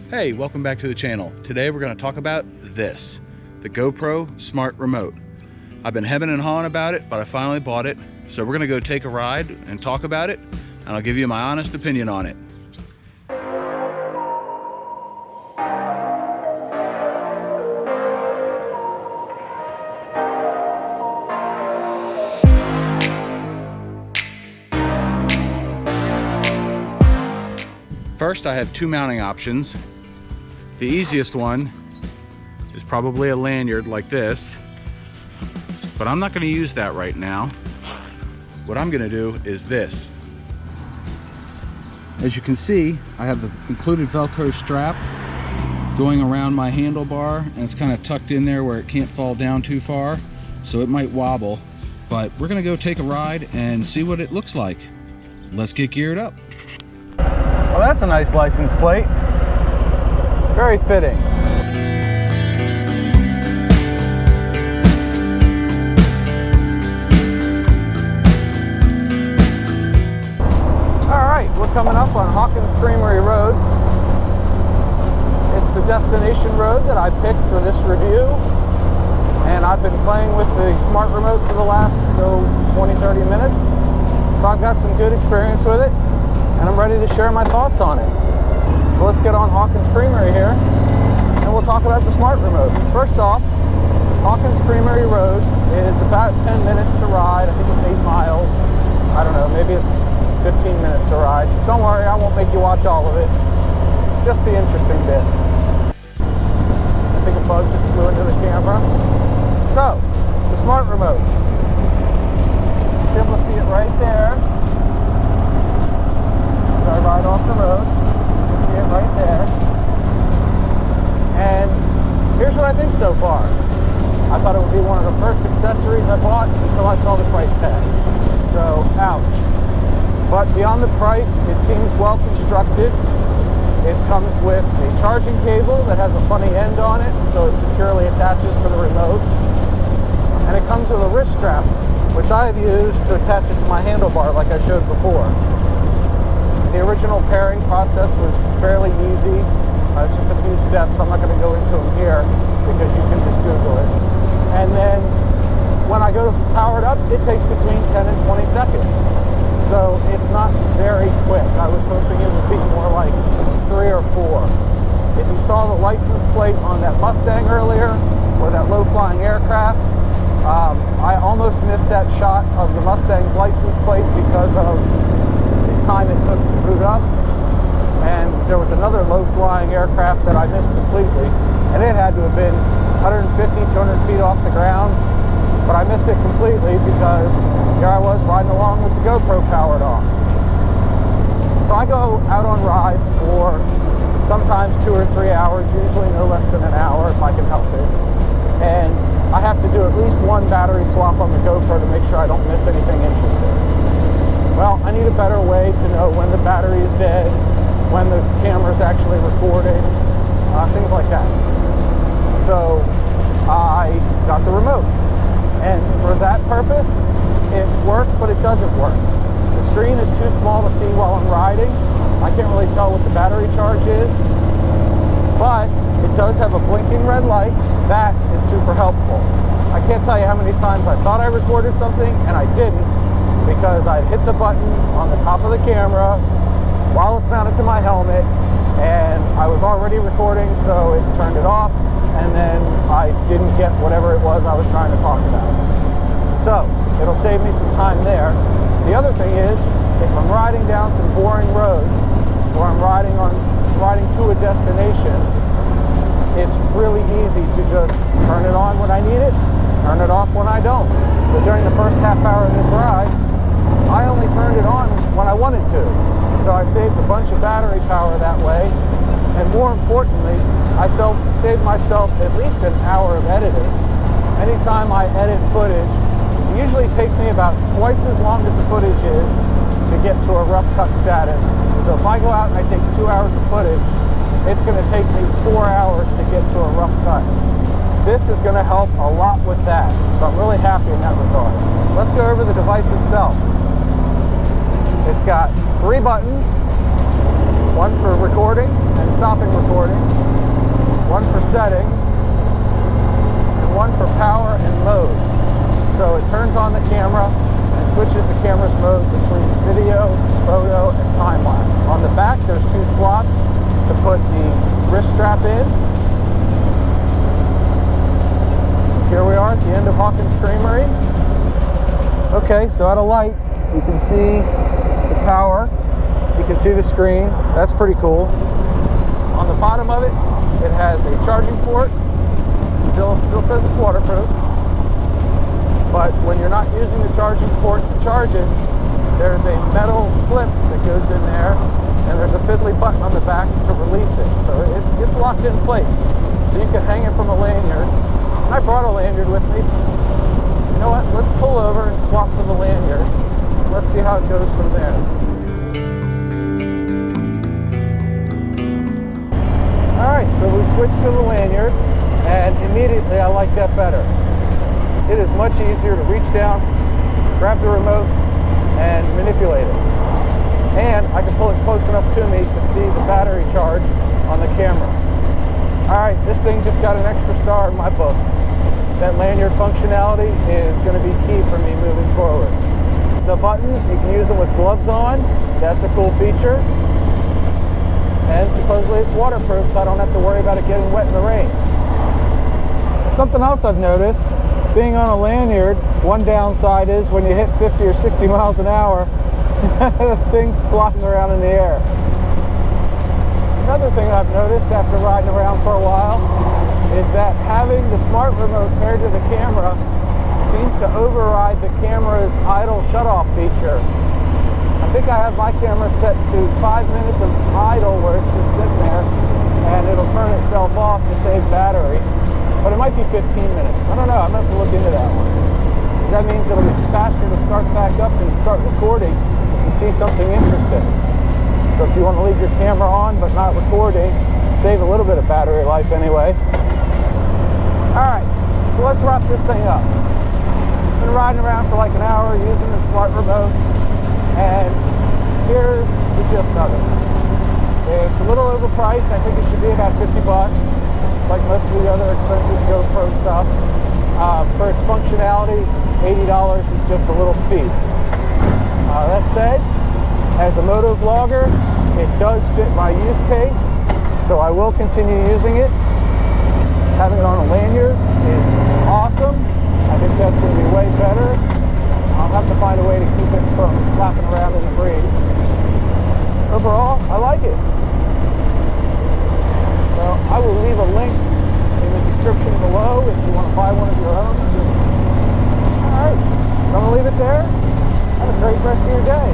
Hey, welcome back to the channel. Today we're going to talk about this, the GoPro Smart Remote. I've been hemming and hawing about it, but I finally bought it. So we're going to go take a ride and talk about it, and I'll give you my honest opinion on it. First, I have two mounting options. The easiest one is probably a lanyard like this, but I'm not going to use that right now. What I'm going to do is this. As you can see, I have the included Velcro strap going around my handlebar, and it's kind of tucked in there where it can't fall down too far, so it might wobble, but we're going to go take a ride and see what it looks like. Let's get geared up. Well, that's a nice license plate. Very fitting. All right, we're coming up on Hawkins Creamery Road. It's the destination road that I picked for this review, and I've been playing with the Smart Remote for the last 20-30 minutes, so I've got some good experience with it, and I'm ready to share my thoughts on it. So let's get on Hawkins Creamery here, and we'll talk about the Smart Remote. First off, Hawkins Creamery Road is about 10 minutes to ride. I think it's 8 miles. I don't know, maybe it's 15 minutes to ride. Don't worry, I won't make you watch all of it. Just the interesting bit. I think a bug just flew into the camera. So, the Smart Remote. You'll be able to see it right there. As I ride off the road. It right there. And here's what I think so far. I thought it would be one of the first accessories I bought until I saw the price tag. So, ouch. But beyond the price, it seems well constructed. It comes with a charging cable that has a funny end on it, so it securely attaches to the remote. And it comes with a wrist strap, which I have used to attach it to my handlebar like I showed before. The original pairing process was fairly easy. It's just a few steps. I'm not going to go into them here because you can just Google it. And then when I go to power it up, it takes between 10 and 20 seconds. So it's not very quick. I was hoping it would be more like 3 or 4. If you saw the license plate on that Mustang earlier, or that low-flying aircraft, I almost missed that shot of the Mustang's license plate because of time it took to boot up, and there was another low-flying aircraft that I missed completely, and it had to have been 150-200 feet off the ground, but I missed it completely because here I was riding along with the GoPro powered on. So I go out on rides for sometimes 2 or 3 hours, usually no less than an hour if I can help it, and I have to do at least one battery swap on the GoPro to make sure I don't miss anything interesting. Well, I need a better way to know when the battery is dead, when the camera is actually recording, things like that. So I got the remote, and for that purpose, it works, but it doesn't work. The screen is too small to see while I'm riding. I can't really tell what the battery charge is, but it does have a blinking red light. That is super helpful. I can't tell you how many times I thought I recorded something and I didn't, because I hit the button on the top of the camera while it's mounted to my helmet, and I was already recording, so it turned it off, and then I didn't get whatever it was I was trying to talk about. So it'll save me some time there. The other thing is, if I'm riding down some boring roads, or I'm riding to a destination, it's really easy to just turn it on when I need it, turn it off when I don't. But during the first half hour of this ride, I only turned it on when I wanted to. So I saved a bunch of battery power that way. And more importantly, I saved myself at least an hour of editing. Anytime I edit footage, it usually takes me about twice as long as the footage is to get to a rough cut status. So if I go out and I take 2 hours of footage, it's going to take me 4 hours to get to a rough cut. This is going to help a lot with that. So I'm really happy in that regard. Let's go over the device itself. It's got 3 buttons. one for recording and stopping recording, one for settings, and one for power and mode. So it turns on the camera and switches the camera's mode between video, photo, and time lapse. On the back, there's 2 slots to put the wrist strap in. Here we are at the end of Hawkins Creamery. Okay, so at a light, you can see the power. You can see the screen. That's pretty cool. On the bottom of it, it has a charging port. Still says it's waterproof. But when you're not using the charging port to charge it, there's a metal clip that goes in there, and there's a fiddly button on the back to release it. So it's locked in place. So you can hang it from a lanyard. And I brought a lanyard with me. You know what? Let's pull over and swap for the lanyard. Let's see how it goes from there. Alright, so we switched to the lanyard, and immediately I like that better. It is much easier to reach down, grab the remote, and manipulate it. And I can pull it close enough to me to see the battery charge on the camera. Alright, this thing just got an extra star in my book. That lanyard functionality is going to be key for me moving forward. The buttons, you can use them with gloves on. That's a cool feature. And supposedly it's waterproof, so I don't have to worry about it getting wet in the rain. Something else I've noticed, being on a lanyard, one downside is when you hit 50 or 60 miles an hour, the thing flies around in the air. Another thing I've noticed after riding around for a while is that having the smart remote paired to the camera seems to override the camera's idle shutoff feature. I think I have my camera set to 5 minutes of idle where it's just sitting there, and it'll turn itself off to save battery. But it might be 15 minutes. I don't know. I'm going to have to look into that one. That means it'll be faster to start back up and start recording and see something interesting. So if you want to leave your camera on but not recording, save a little bit of battery life anyway. Alright, so let's wrap this thing up. Been riding around for like an hour using the smart remote, and here's the gist of it. It's a little overpriced. I think it should be about 50 bucks, like most of the other expensive GoPro stuff. For its functionality, $80 is just a little steep. That said, as a moto vlogger, it does fit my use case, so I will continue using it. Having it on a lanyard is awesome. I think that's going to be way better. I'll have to find a way to keep it from flapping around in the breeze. Overall, I like it. So I will leave a link in the description below if you want to buy one of your own. Alright, I'm going to leave it there. Have a great rest of your day.